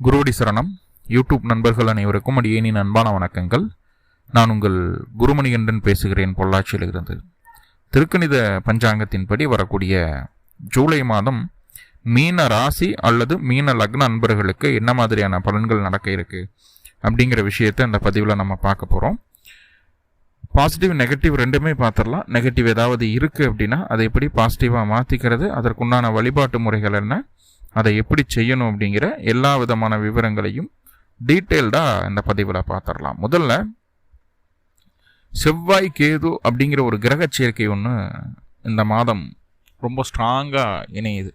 குருவடி சரணம். யூடியூப் நண்பர்கள் அனைவருக்கும் அடியேனின் அன்பான வணக்கங்கள். நான் உங்கள் குருமணிகண்டன் பேசுகிறேன், பொள்ளாச்சியிலிருந்து. திருக்கணித பஞ்சாங்கத்தின்படி வரக்கூடிய ஜூலை மாதம் மீன ராசி அல்லது மீன லக்ன அன்பர்களுக்கு என்ன மாதிரியான பலன்கள் நடக்க இருக்கு அப்படிங்கிற விஷயத்தை இந்த பதிவில் நம்ம பார்க்க போகிறோம். பாசிட்டிவ் நெகட்டிவ் ரெண்டுமே பார்த்துடலாம். நெகட்டிவ் ஏதாவது இருக்குது அப்படின்னா அதை எப்படி பாசிட்டிவாக மாற்றிக்கிறது, அதற்குண்டான வழிபாட்டு முறைகள் என்ன, அதை எப்படி செய்யணும் அப்படிங்கிற எல்லா விதமான விவரங்களையும் டீட்டெயில்டாக இந்த பதிவில் பார்த்துடலாம். முதல்ல செவ்வாய் கேது அப்படிங்கிற ஒரு கிரக சேர்க்கை ஒன்று இந்த மாதம் ரொம்ப ஸ்ட்ராங்காக இணையுது.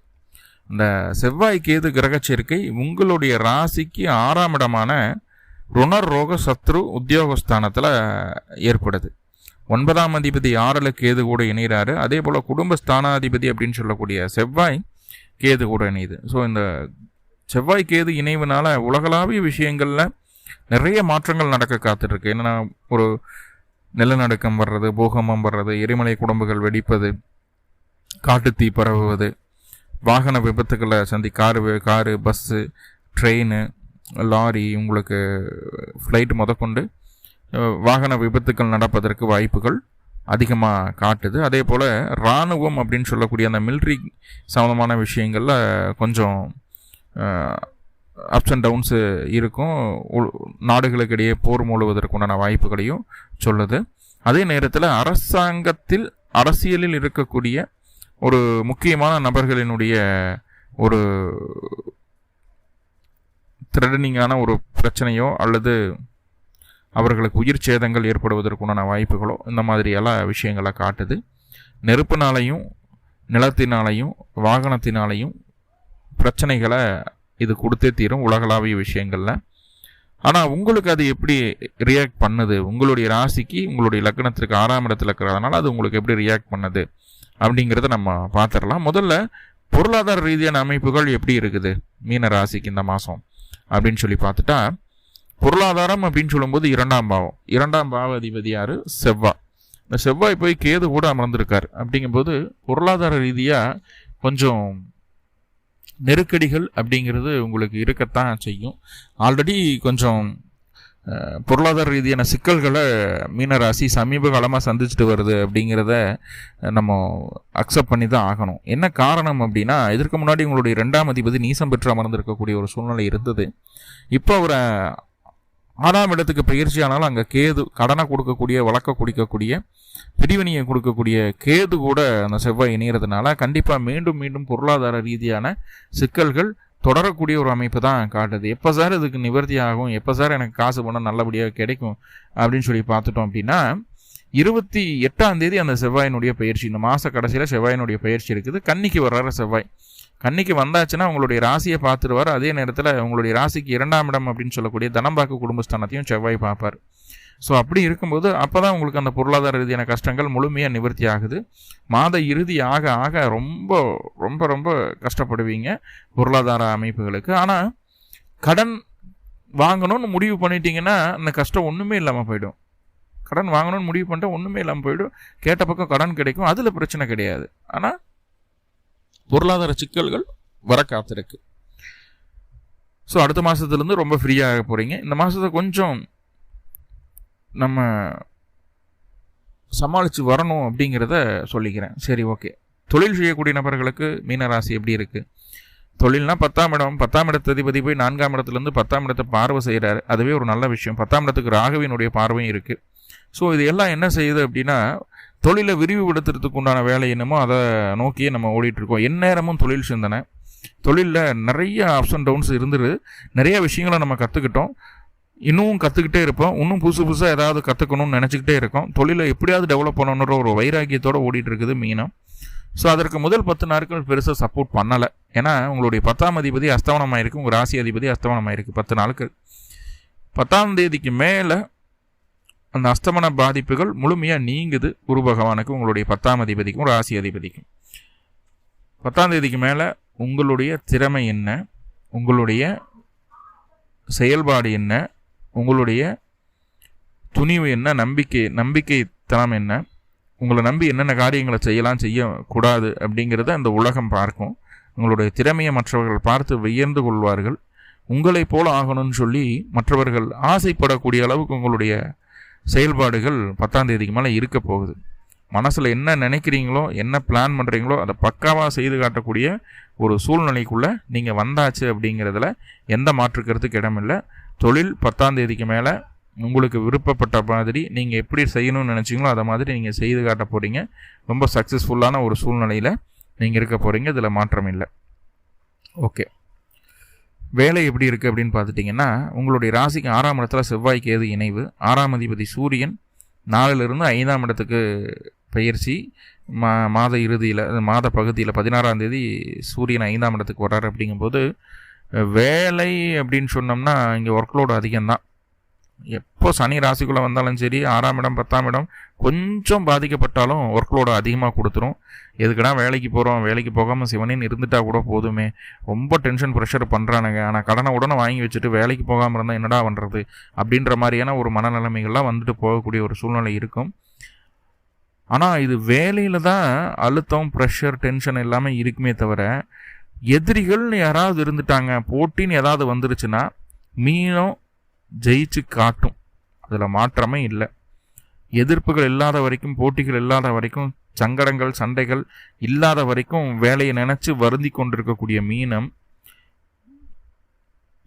இந்த செவ்வாய் கேது கிரக சேர்க்கை உங்களுடைய ராசிக்கு 6ஆம் இடமான ருணர் ரோக சத்ரு உத்தியோகஸ்தானத்தில் ஏற்படுது. 9ஆம் அதிபதி 6ல் கேது கூட இணைகிறாரு. அதே போல் குடும்ப ஸ்தானாதிபதி அப்படின்னு சொல்லக்கூடிய செவ்வாய் கேது கூட இணையுது. ஸோ இந்த செவ்வாய் கேது இணைவுனால உலகளாவிய விஷயங்களில் நிறைய மாற்றங்கள் நடக்க காத்துட்ருக்கு. என்னென்னா, ஒரு நிலநடுக்கம் வர்றது, பூகம்பம் வர்றது, எரிமலை குழம்புகள் வெடிப்பது, காட்டுத்தீ பரவுவது, வாகன விபத்துக்களை காரு, பஸ்ஸு, ட்ரெயின், லாரி, உங்களுக்கு ஃப்ளைட் முதற்கொண்டு வாகன விபத்துக்கள் நடப்பதற்கு வாய்ப்புகள் அதிகமாக காட்டுது. அதே போல் இராணுவம் அப்படின்னு சொல்லக்கூடிய அந்த மிலிட்ரி சம்மந்தமான விஷயங்களில் கொஞ்சம் அப்ஸ் அண்ட் டவுன்ஸு இருக்கும். நாடுகளுக்கு இடையே போர் மூழுவதற்குண்டான வாய்ப்புகளையும் சொல்லுது. அதே நேரத்தில் அரசியலில் இருக்கக்கூடிய ஒரு முக்கியமான நபர்களினுடைய ஒரு த்ரெட்டனிங்கான ஒரு பிரச்சனையோ அல்லது அவர்களுக்கு உயிர் சேதங்கள் ஏற்படுவதற்குண்டான வாய்ப்புகளோ இந்த மாதிரியெல்லாம் விஷயங்களை காட்டுது. நெருப்பினாலையும் நிலத்தினாலையும் வாகனத்தினாலையும் பிரச்சனைகளை இது கொடுத்தே தீரும் உலகளாவிய விஷயங்களில். ஆனால் உங்களுக்கு அது எப்படி ரியாக்ட் பண்ணுது, உங்களுடைய ராசிக்கு உங்களுடைய லக்னத்திற்கு 6ஆம் இடத்துல இருக்கிறதுனால அது உங்களுக்கு எப்படி ரியாக்ட் பண்ணுது அப்படிங்கிறத நம்ம பார்த்துடலாம். முதல்ல பொருளாதார ரீதியான அமைப்புகள் எப்படி இருக்குது மீன ராசிக்கு இந்த மாதம் அப்படின்னு சொல்லி பார்த்துட்டா, பொருளாதாரம் அப்படின்னு சொல்லும்போது 2ஆம் பாவ அதிபதி யாரு? செவ்வாய். இந்த செவ்வாய் போய் கேது கூட அமர்ந்திருக்கார். அப்படிங்கும்போது பொருளாதார ரீதியாக கொஞ்சம் நெருக்கடிகள் அப்படிங்கிறது உங்களுக்கு இருக்கத்தான் செய்யும். ஆல்ரெடி கொஞ்சம் பொருளாதார ரீதியான சிக்கல்களை மீனராசி சமீப காலமாக சந்திச்சுட்டு வருது அப்படிங்கிறத நம்ம அக்செப்ட் பண்ணி தான் ஆகணும். என்ன காரணம் அப்படின்னா, இதற்கு முன்னாடி உங்களுடைய 2ஆம் அதிபதி நீசம் பெற்று அமர்ந்திருக்கக்கூடிய ஒரு சூழ்நிலை இருந்தது. இப்போ அவரை 6ஆம் இடத்துக்கு பயிற்சி ஆனாலும் அங்கே கேது கடனை கொடுக்கக்கூடிய, வழக்க குடிக்கக்கூடிய, பிரிவினையை கொடுக்கக்கூடிய கேது கூட அந்த செவ்வாய் இணைகிறதுனால கண்டிப்பாக மீண்டும் பொருளாதார ரீதியான சிக்கல்கள் தொடரக்கூடிய ஒரு அமைப்பு தான் காட்டுது. எப்போ சார் இதுக்கு நிவர்த்தி ஆகும், எப்போ சார் எனக்கு காசு பணம் நல்லபடியாக கிடைக்கும் அப்படின்னு சொல்லி பார்த்துட்டோம் அப்படின்னா, 28ஆம் தேதி அந்த செவ்வாயினுடைய பயிற்சி, இந்த மாத கடைசியில் செவ்வாயினுடைய பயிற்சி இருக்குது. கன்னிக்கு வர்றாரு செவ்வாய். கன்னிக்கு வந்தாச்சுன்னா உங்களுடைய ராசியை பார்த்துருவார். அதே நேரத்தில் உங்களுடைய ராசிக்கு 2ஆம் இடம் அப்படின்னு சொல்லக்கூடிய தனம்பாக்கு குடும்பஸ்தானத்தையும் செவ்வாய் பார்ப்பார். ஸோ அப்படி இருக்கும்போது அப்போ தான் உங்களுக்கு அந்த பொருளாதார ரீதியான கஷ்டங்கள் முழுமையாக நிவர்த்தி ஆகுது. மாத இறுதி ஆக ரொம்ப ரொம்ப ரொம்ப கஷ்டப்படுவீங்க பொருளாதார அமைப்புகளுக்கு. ஆனால் கடன் வாங்கணும்னு முடிவு பண்ணிட்டீங்கன்னா அந்த கஷ்டம் ஒன்றுமே இல்லாமல் போயிடும். கடன் வாங்கணும்னு முடிவு பண்ணிட்டு ஒன்றுமே இல்லாமல் போயிடும். கேட்ட பக்கம் கடன் கிடைக்கும், அதில் பிரச்சனை கிடையாது. ஆனால் பொருளாதார சிக்கல்கள் வர காத்திருக்கு. ஸோ அடுத்த மாதத்துலேருந்து ரொம்ப ஃப்ரீயாக போகிறீங்க. இந்த மாதத்தை கொஞ்சம் நம்ம சமாளித்து வரணும் அப்படிங்கிறத சொல்லிக்கிறேன். சரி, ஓகே. தொழில் செய்யக்கூடிய நபர்களுக்கு மீனராசி எப்படி இருக்குது? தொழில்னா 10ஆம் இடத்து அதிபதி போய் 4ஆம் இடத்துலேருந்து 10ஆம் இடத்தை பார்வை செய்கிறாரு. அதுவே ஒரு நல்ல விஷயம். 10ஆம் இடத்துக்கு ராகுவினுடைய பார்வையும் இருக்குது. ஸோ இது எல்லாம் என்ன செய்யுது அப்படின்னா, தொழிலை விரிவுபடுத்துறதுக்கு உண்டான வேலை என்னமோ அதை நோக்கியே நம்ம ஓடிட்டுருக்கோம். எந்நேரமும் தொழில் சிந்தனை. தொழிலில் நிறைய அப்ஸ் அண்ட் டவுன்ஸ் இருந்துரு. நிறைய விஷயங்களை நம்ம கற்றுக்கிட்டோம், இன்னும் கற்றுக்கிட்டே இருப்போம். இன்னும் புதுசாக ஏதாவது கற்றுக்கணும்னு நினச்சிக்கிட்டே இருக்கோம். தொழிலை எப்படியாவது டெவலப் பண்ணணுன்ற ஒரு வைராக்கியத்தோடு ஓடிட்டு இருக்குது மீனம். ஸோ அதற்கு முதல் 10 நாட்கள் பெருசாக சப்போர்ட் பண்ணலை. ஏன்னா உங்களுடைய 10ஆம் அதிபதி அஸ்தமனமாக இருக்குது, உங்கள் ராசி அதிபதி அஸ்தமனமாக இருக்குது 10 நாளுக்கு. 10ஆம் தேதிக்கு மேலே அந்த அஸ்தமன பாதிப்புகள் முழுமையாக நீங்குது. குரு பகவானுக்கு, உங்களுடைய 10ஆம் அதிபதிக்கும் ராசி அதிபதிக்கும். 10ஆம் தேதிக்கு மேலே உங்களுடைய திறமை என்ன, உங்களுடைய செயல்பாடு என்ன, உங்களுடைய துணிவு என்ன, நம்பிக்கை தனம் என்ன, உங்களை நம்பி என்னென்ன காரியங்களை செய்யக்கூடாது அப்படிங்கிறத அந்த உலகம் பார்க்கும். உங்களுடைய திறமையை மற்றவர்கள் பார்த்து வியந்து கொள்வார்கள். உங்களைப் போல ஆகணும்னு சொல்லி மற்றவர்கள் ஆசைப்படக்கூடிய அளவுக்கு உங்களுடைய செயல்பாடுகள் 10ஆம் தேதிக்கு மேலே இருக்க போகுது. மனசில் என்ன நினைக்கிறீங்களோ, என்ன பிளான் பண்ணுறீங்களோ அதை பக்காவாக செய்து காட்டக்கூடிய ஒரு சூழ்நிலைக்குள்ளே நீங்கள் வந்தாச்சு அப்படிங்கிறதுல எந்த மாற்றுக்கிறதுக்கு இடமில்லை. தொழில் 10ஆம் தேதிக்கு மேலே உங்களுக்கு விருப்பப்பட்ட மாதிரி நீங்கள் எப்படி செய்யணும்னு நினச்சிங்களோ அதை மாதிரி நீங்கள் செய்து காட்ட போகிறீங்க. ரொம்ப சக்ஸஸ்ஃபுல்லான ஒரு சூழ்நிலையில் நீங்கள் இருக்க போகிறீங்க. இதில் மாற்றம் இல்லை. ஓகே, வேலை எப்படி இருக்குது அப்படின்னு பார்த்துட்டிங்கன்னா, உங்களுடைய ராசிக்கு 6ஆம் இடத்துல செவ்வாய் கேது இணைவு, 6ஆம் அதிபதி சூரியன் 4லிருந்து 5ஆம் இடத்துக்கு பயிற்சி, மாத இறுதியில் மாத பகுதியில் 16ஆம் தேதி சூரியன் 5ஆம் இடத்துக்கு வர்றாரு. அப்படிங்கும்போது வேலை அப்படின்னு சொன்னோம்னா இங்கே ஒர்க்லோடு அதிகம்தான். எப்போ சனி ராசிக்குள்ளே வந்தாலும் சரி, 6ஆம் இடம் 10ஆம் இடம் கொஞ்சம் பாதிக்கப்பட்டாலும் ஒர்க்லோடு அதிகமாக கொடுத்துரும். எதுக்குடா வேலைக்கு போகிறோம், வேலைக்கு போகாமல் சிவனேன்னு இருந்துட்டா கூட போதுமே, ரொம்ப டென்ஷன் ப்ரெஷர் பண்ணுறானுங்க, ஆனால் கடனை உடனே வாங்கி வச்சுட்டு வேலைக்கு போகாமல் இருந்தால் என்னடா பண்ணுறது அப்படின்ற மாதிரியான ஒரு மனநிலைமைகள்லாம் வந்துட்டு போகக்கூடிய ஒரு சூழ்நிலை இருக்கும். ஆனால் இது வேலையில் தான் அழுத்தம், ப்ரெஷர், டென்ஷன் எல்லாமே இருக்குமே தவிர, எதிரிகள்னு யாராவது இருந்துட்டாங்க, போட்டின்னு ஏதாவது வந்துருச்சுன்னா மீனம் ஜெயிச்சு காட்டும். அதில் மாற்றமே இல்லை. எதிர்ப்புகள் இல்லாத வரைக்கும், போட்டிகள் இல்லாத வரைக்கும், சங்கடங்கள் சண்டைகள் இல்லாத வரைக்கும் வேலையை நினச்சி வருந்தி கொண்டிருக்கக்கூடிய மீனம்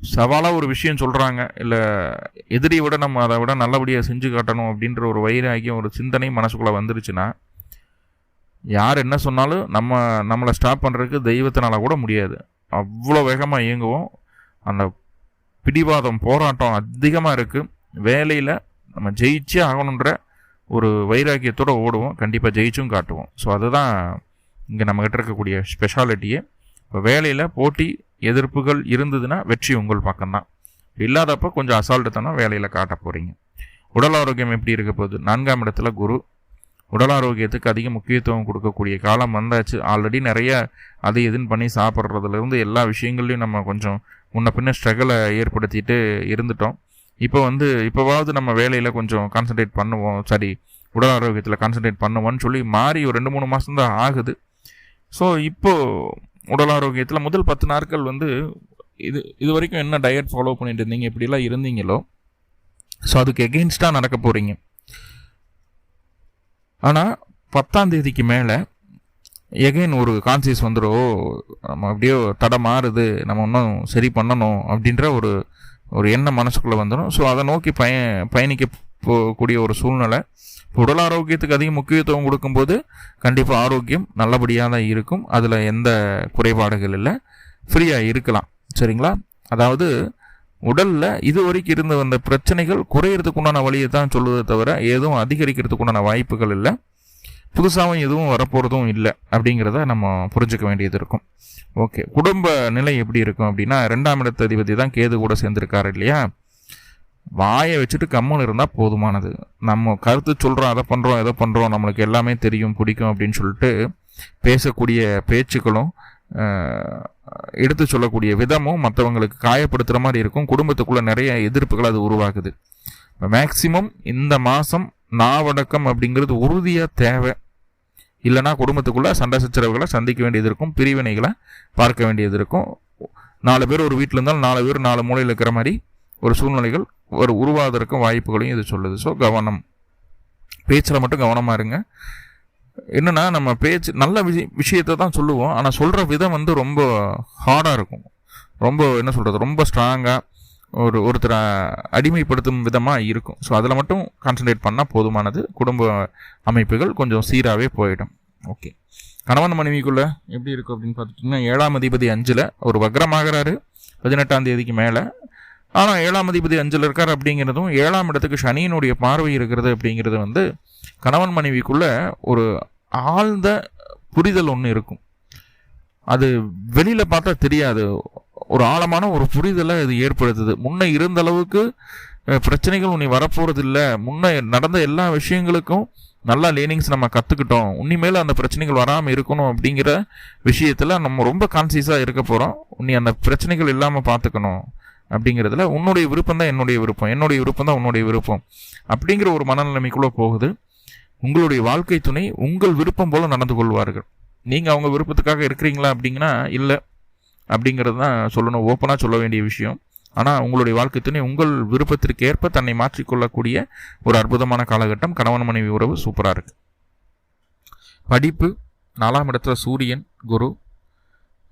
சவாலாக ஒரு விஷயம் சொல்கிறாங்க, இல்லை எதிரியை விட நம்ம அதை விட நல்லபடியாக செஞ்சு காட்டணும் அப்படின்ற ஒரு வைராகியம், ஒரு சிந்தனை மனசுக்குள்ளே வந்துருச்சுன்னா யார் என்ன சொன்னாலும் நம்மளை ஸ்டாப் பண்ணுறதுக்கு தெய்வத்தினால கூட முடியாது. அவ்வளோ வேகமாக இயங்குவோம். அந்த பிடிவாதம், போராட்டம் அதிகமாக இருக்குது. வேலையில் நம்ம ஜெயிச்சே ஆகணுன்ற ஒரு வைராக்கியத்தோடு ஓடுவோம். கண்டிப்பாக ஜெயிச்சும் காட்டுவோம். ஸோ அதுதான் இங்கே நம்மகிட்ட இருக்கக்கூடிய ஸ்பெஷாலிட்டியே. இப்போ வேலையில் போட்டி, எதிர்ப்புகள் இருந்ததுன்னா வெற்றி உங்கள் பக்கம்தான். இல்லாதப்போ கொஞ்சம் அசால்ட்டுத்தனா வேலையில் காட்ட போகிறீங்க. உடல் ஆரோக்கியம் எப்படி இருக்க போகுது? 4ஆம் இடத்துல குரு. உடல் ஆரோக்கியத்துக்கு அதிக முக்கியத்துவம் கொடுக்கக்கூடிய காலம் வந்தாச்சு. ஆல்ரெடி நிறைய அது இதுன்னு பண்ணி சாப்பிட்றதுலேருந்து எல்லா விஷயங்கள்லையும் நம்ம கொஞ்சம் முன்ன பின்ன ஸ்ட்ரகிளை ஏற்படுத்திட்டு இருந்துட்டோம். இப்போவாவது நம்ம வேலையில் கொஞ்சம் கான்சன்ட்ரேட் பண்ணுவோம், சரி உடல் ஆரோக்கியத்தில் கான்சன்ட்ரேட் பண்ணுவோன்னு சொல்லி மாறி ஒரு 2-3 மாதம் தான் ஆகுது. ஸோ இப்போது உடல் ஆரோக்கியத்தில் முதல் 10 நாட்கள் இது வரைக்கும் என்ன டயட் ஃபாலோ பண்ணிட்டு இருந்தீங்க, இப்படிலாம் இருந்தீங்களோ, ஸோ அதுக்கு எகெயின்ஸ்டாக நடக்க போகிறீங்க. ஆனால் 10ஆம் தேதிக்கு மேலே எகைன் ஒரு கான்சியஸ் வந்துடும், நம்ம அப்படியே தடை மாறுது, நம்ம இன்னும் சரி பண்ணணும் அப்படின்ற ஒரு எண்ணம் மனசுக்குள்ளே வந்துடும். ஸோ அதை நோக்கி பயணிக்க போகக்கூடிய ஒரு சூழ்நிலை. உடல் ஆரோக்கியத்துக்கு அதிக முக்கியத்துவம் கொடுக்கும்போது கண்டிப்பாக ஆரோக்கியம் நல்லபடியாக தான் இருக்கும். அதில் எந்த குறைபாடுகள் இல்லை, ஃப்ரீயாக இருக்கலாம். சரிங்களா? அதாவது உடலில் இது வரைக்கும் இருந்து வந்த பிரச்சனைகள் குறையிறதுக்கு உண்டான வழியை தான் சொல்லுவதை தவிர எதுவும் அதிகரிக்கிறதுக்கு உண்டான வாய்ப்புகள் இல்லை. புதுசாகவும் எதுவும் வரப்போகிறதும் இல்லை அப்படிங்கிறத நம்ம புரிஞ்சுக்க வேண்டியது இருக்கும். ஓகே, குடும்ப நிலை எப்படி இருக்கும் அப்படின்னா, 2ஆம் இடத்து அதிபதி தான் கேது கூட சேர்ந்துருக்காரு இல்லையா? வாயை வச்சுட்டு கம்முன்னு இருந்தால் போதுமானது. நம்ம கருத்து சொல்கிறோம், அதை பண்ணுறோம், எதை பண்ணுறோம், நம்மளுக்கு எல்லாமே தெரியும், பிடிக்கும் அப்படின்னு சொல்லிட்டு பேசக்கூடிய பேச்சுக்களும் எடுத்து சொல்லக்கூடிய விதமும் மற்றவங்களுக்கு காயப்படுத்துகிற மாதிரி இருக்கும். குடும்பத்துக்குள்ளே நிறைய எதிர்ப்புகள் அது உருவாக்குது. மேக்சிமம் இந்த மாதம் நாவடக்கம் அப்படிங்கிறது உறுதியாக தேவை. இல்லைனா குடும்பத்துக்குள்ளே சண்டை சச்சரவுகளை சந்திக்க வேண்டியது இருக்கும், பிரிவினைகளை பார்க்க வேண்டியது இருக்கும். 4 பேர் ஒரு வீட்டில் இருந்தாலும் 4 பேர் 4 மூலையில் இருக்கிற மாதிரி ஒரு சூழ்நிலைகள் உருவாவதற்கும் வாய்ப்புகளையும் இது சொல்லுது. ஸோ கவனம், பேச்சில் மட்டும் கவனமாக இருங்க. என்னென்னா, நம்ம பேச்சு நல்ல விஷயத்தை தான் சொல்லுவோம், ஆனால் சொல்கிற விதம் ரொம்ப ஹார்டாக இருக்கும். ரொம்ப ஸ்ட்ராங்காக ஒருத்தரை அடிமைப்படுத்தும் விதமாக இருக்கும். ஸோ அதில் மட்டும் கான்சன்ட்ரேட் பண்ணால் போதுமானது. குடும்ப அமைப்புகள் கொஞ்சம் சீராகவே போயிடும். ஓகே, கணவன் மனைவிக்குள்ளே எப்படி இருக்கும் அப்படின்னு பார்த்துட்டிங்கன்னா, 7ஆம் அதிபதி 5ல் ஒரு வக்ரமாகிறாரு 18ஆம் தேதிக்கு மேலே. ஆனால் 7ஆம் அதிபதி 5ல் இருக்கார் அப்படிங்கிறதும் 7ஆம் இடத்துக்கு சனியினுடைய பார்வை இருக்கிறது அப்படிங்கிறது கணவன் மனைவிக்குள்ளே ஒரு ஆழ்ந்த புரிதல் ஒன்று இருக்கும். அது வெளியில் பார்த்தா தெரியாது, ஒரு ஆழமான ஒரு புரிதலை இது ஏற்படுத்துது. முன்ன இருந்த அளவுக்கு பிரச்சனைகள் உன்னை வரப்போகிறது இல்லை, முன்ன நடந்த எல்லா விஷயங்களுக்கும் நல்லா லேர்னிங்ஸ் நம்ம கற்றுக்கிட்டோம், உன்னிமேல் அந்த பிரச்சனைகள் வராமல் இருக்கணும் அப்படிங்கிற விஷயத்தில் நம்ம ரொம்ப கான்சியஸாக இருக்க போகிறோம். உன்னை அந்த பிரச்சனைகள் இல்லாமல் பார்த்துக்கணும் அப்படிங்கிறதுல உன்னுடைய விருப்பம் தான் என்னுடைய விருப்பம், என்னுடைய விருப்பம் தான் உன்னுடைய விருப்பம் அப்படிங்கிற ஒரு மனநிலைமைக்குள்ளே போகுது. உங்களுடைய வாழ்க்கை துணை உங்கள் விருப்பம் போல் நடந்து கொள்வார்கள். நீங்கள் அவங்க விருப்பத்துக்காக இருக்கிறீங்களா அப்படிங்கன்னா இல்லை அப்படிங்கிறது தான் சொல்லணும், ஓப்பனாக சொல்ல வேண்டிய விஷயம். ஆனால் உங்களுடைய வாழ்க்கை துணை உங்கள் விருப்பத்திற்கு ஏற்ப தன்னை மாற்றிக்கொள்ளக்கூடிய ஒரு அற்புதமான காலகட்டம். கணவன் மனைவி உறவு சூப்பராக இருக்குது. படிப்பு 4ஆம் இடத்துல சூரியன், குரு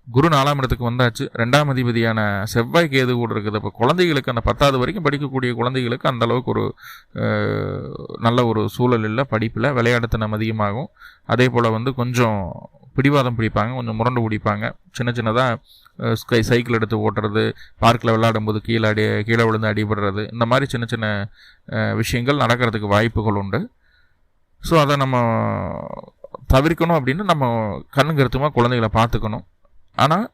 4ஆம் இடத்துக்கு வந்தாச்சு. 2ஆம் அதிபதியான செவ்வாய் கேது கூட இருக்குது. இப்போ குழந்தைகளுக்கு அந்த 10வது வரைக்கும் படிக்கக்கூடிய குழந்தைகளுக்கு அந்த அளவுக்கு ஒரு நல்ல ஒரு சூழல் இல்லை. படிப்பில் விளையாட்டுத்தனம் அதிகமாகும். அதே போல் கொஞ்சம் பிடிவாதம் பிடிப்பாங்க, கொஞ்சம் முரண்டு பிடிப்பாங்க. சின்னதாக சைக்கிள் எடுத்து ஓட்டுறது, பார்க்கில் விளையாடும்போது கீழே விழுந்து அடிபடுறது, இந்த மாதிரி சின்ன சின்ன விஷயங்கள் நடக்கிறதுக்கு வாய்ப்புகள் உண்டு. ஸோ அதை நம்ம தவிர்க்கணும் அப்படின்னு நம்ம கண்ணுங்கருத்துமாக குழந்தைகளை பார்த்துக்கணும். ஆனால்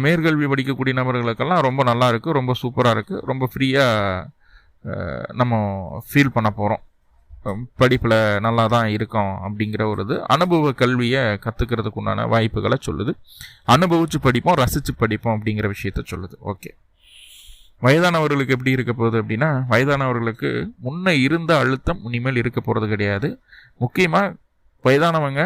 மேற்கல்வி படிக்கக்கூடிய நபர்களுக்கெல்லாம் ரொம்ப நல்லா இருக்குது, ரொம்ப சூப்பராக இருக்குது, ரொம்ப ஃப்ரீயாக நம்ம ஃபீல் பண்ண போகிறோம். படிப்பில் நல்லா தான் இருக்கோம் அப்படிங்கிற ஒரு இது அனுபவ கல்வியை கற்றுக்கிறதுக்கு உண்டான வாய்ப்புகளை சொல்லுது. அனுபவித்து படிப்போம், ரசித்து படிப்போம் அப்படிங்கிற விஷயத்த சொல்லுது. ஓகே, வயதானவர்களுக்கு எப்படி இருக்க போகுது அப்படின்னா, வயதானவர்களுக்கு முன்ன இருந்த அழுத்தம் இனிமேல் இருக்க போகிறது கிடையாது. முக்கியமாக வயதானவங்க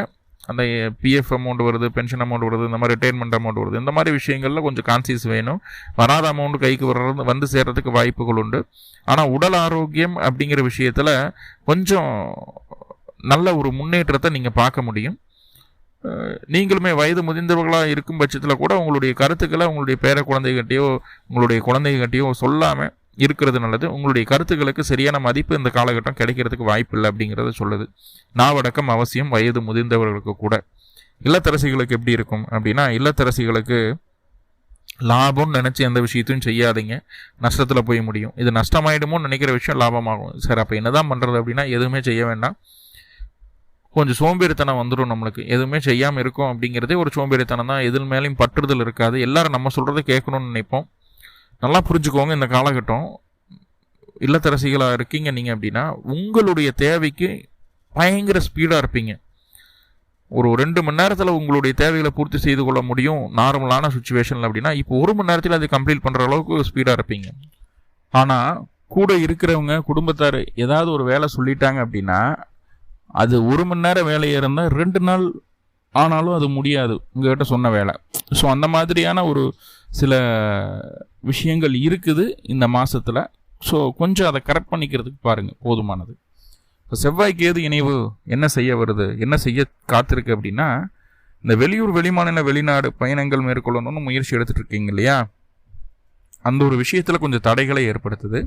அந்த பிஎஃப் அமௌண்ட் வருது, பென்ஷன் அமௌண்ட் வருது, இந்த மாதிரி ரிட்டைர்மெண்ட் அமௌண்ட் வருது, இந்த மாதிரி விஷயங்களில் கொஞ்சம் கான்சியஸ் வேணும். வராத அமௌண்ட் கைக்கு வந்து சேர்கிறதுக்கு வாய்ப்புகள் உண்டு. ஆனால் உடல் ஆரோக்கியம் அப்படிங்கிற விஷயத்தில் கொஞ்சம் நல்ல ஒரு முன்னேற்றத்தை நீங்கள் பார்க்க முடியும். நீங்களுமே வயது முதிர்ந்தவர்களாக இருக்கும் பட்சத்தில் கூட உங்களுடைய கருத்துக்களை உங்களுடைய பேர குழந்தைகிட்டையோ உங்களுடைய குழந்தைகிட்டையோ சொல்லாமல் இருக்கிறது நல்லது. உங்களுடைய கருத்துக்களுக்கு சரியான மதிப்பு இந்த காலகட்டம் கிடைக்கிறதுக்கு வாய்ப்பு இல்லை அப்படிங்கிறத சொல்லுது. நாவடக்கம் அவசியம் வயது முதிர்ந்தவர்களுக்கு கூட. இல்லத்தரசிகளுக்கு எப்படி இருக்கும் அப்படின்னா, இல்லத்தரசிகளுக்கு லாபம்னு நினச்சி எந்த விஷயத்தையும் செய்யாதீங்க, நஷ்டத்தில் போய் முடியும். இது நஷ்டமாயிடுமோன்னு நினைக்கிற விஷயம் லாபமாகும். சரி, அப்போ என்ன தான் பண்ணுறது அப்படின்னா, எதுவுமே செய்ய வேண்டாம். கொஞ்சம் சோம்பேறித்தனம் வந்துடும் நம்மளுக்கு. எதுவுமே செய்யாமல் இருக்கும் அப்படிங்கிறதே ஒரு சோம்பேறித்தனம் தான். எதில் மேலேயும் பற்றுதல் இருக்காது. எல்லாரும் நம்ம சொல்கிறத கேட்கணும்னு நினைப்போம். நல்லா புரிஞ்சுக்கோங்க, இந்த காலகட்டம் இல்லத்தரசிகளாக இருக்கீங்க நீங்கள் அப்படின்னா உங்களுடைய தேவைக்கு பயங்கர ஸ்பீடாக இருப்பீங்க. ஒரு 2 மணி நேரத்தில் உங்களுடைய தேவைகளை பூர்த்தி செய்து கொள்ள முடியும் நார்மலான சுச்சுவேஷனில் அப்படின்னா, இப்போ 1 மணி நேரத்தில் அதை கம்ப்ளீட் பண்ணுற அளவுக்கு ஸ்பீடாக இருப்பீங்க. ஆனால் கூட இருக்கிறவங்க குடும்பத்தார் ஏதாவது ஒரு வேலை சொல்லிட்டாங்க அப்படின்னா, அது 1 மணி நேரம் வேலையாக இருந்தால் 2 நாள் ஆனாலும் அது முடியாது உங்கள்கிட்ட சொன்ன வேலை. ஸோ அந்த மாதிரியான ஒரு சில விஷயங்கள் இருக்குது இந்த மாதத்தில். ஸோ கொஞ்சம் அதை கரெக்ட் பண்ணிக்கிறதுக்கு பாருங்கள், போதுமானது. இப்போ செவ்வாய் கேது இணைவு என்ன செய்ய வருது, என்ன செய்ய காத்திருக்கு அப்படின்னா, இந்த வெளியூர் வெளிமாநில வெளிநாடு பயணங்கள் மேற்கொள்ளணும்னு முயற்சி எடுத்துகிட்டு இருக்கீங்க இல்லையா, அந்த ஒரு விஷயத்தில் கொஞ்சம் தடைகளை ஏற்படுத்துது.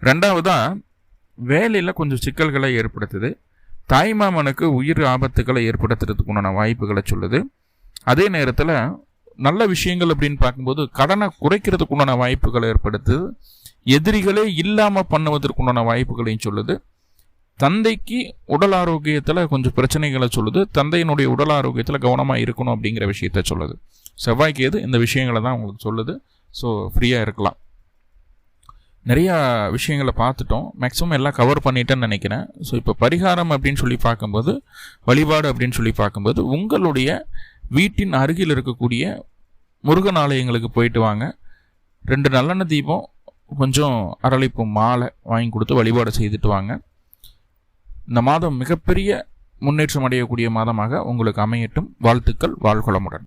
2வதாக வேலையில் கொஞ்சம் சிக்கல்களை ஏற்படுத்துது. தாய்மாமனுக்கு உயிர் ஆபத்துக்களை ஏற்படுத்துறதுக்கு உண்டான வாய்ப்புகளை சொல்லுது. அதே நேரத்தில் நல்ல விஷயங்கள் அப்படின்னு பார்க்கும்போது கடனை குறைக்கிறதுக்கு உண்டான வாய்ப்புகளை ஏற்படுத்துது. எதிரிகளே இல்லாமல் பண்ணுவதற்குண்டான வாய்ப்புகளையும் சொல்லுது. தந்தைக்கு உடல் ஆரோக்கியத்தில் கொஞ்சம் பிரச்சனைகளை சொல்லுது. தந்தையினுடைய உடல் ஆரோக்கியத்தில் கவனமாக இருக்கணும் அப்படிங்கிற விஷயத்த சொல்லுது. செவ்வாய்க்கு எது இந்த விஷயங்களை தான் உங்களுக்கு சொல்லுது. ஸோ ஃப்ரீயாக இருக்கலாம். நிறையா விஷயங்களை பார்த்துட்டோம், மேக்ஸிமம் எல்லாம் கவர் பண்ணிட்டேன்னு நினைக்கிறேன். ஸோ இப்போ பரிகாரம் அப்படின்னு சொல்லி பார்க்கும்போது, வழிபாடு அப்படின்னு சொல்லி பார்க்கும்போது, உங்களுடைய வீட்டின் அருகில் இருக்கக்கூடிய முருகன் ஆலயங்களுக்கு போயிட்டு வாங்க. 2 நல்லெண்ணெய் தீபம், கொஞ்சம் அரளிப்பூ மாலை வாங்கி கொடுத்து வழிபாடு செய்துட்டு வாங்க. இந்த மாதம் மிகப்பெரிய முன்னேற்றம் அடையக்கூடிய மாதமாக உங்களுக்கு அமையட்டும். வாழ்த்துக்கள். வாழ்வளமுடன்.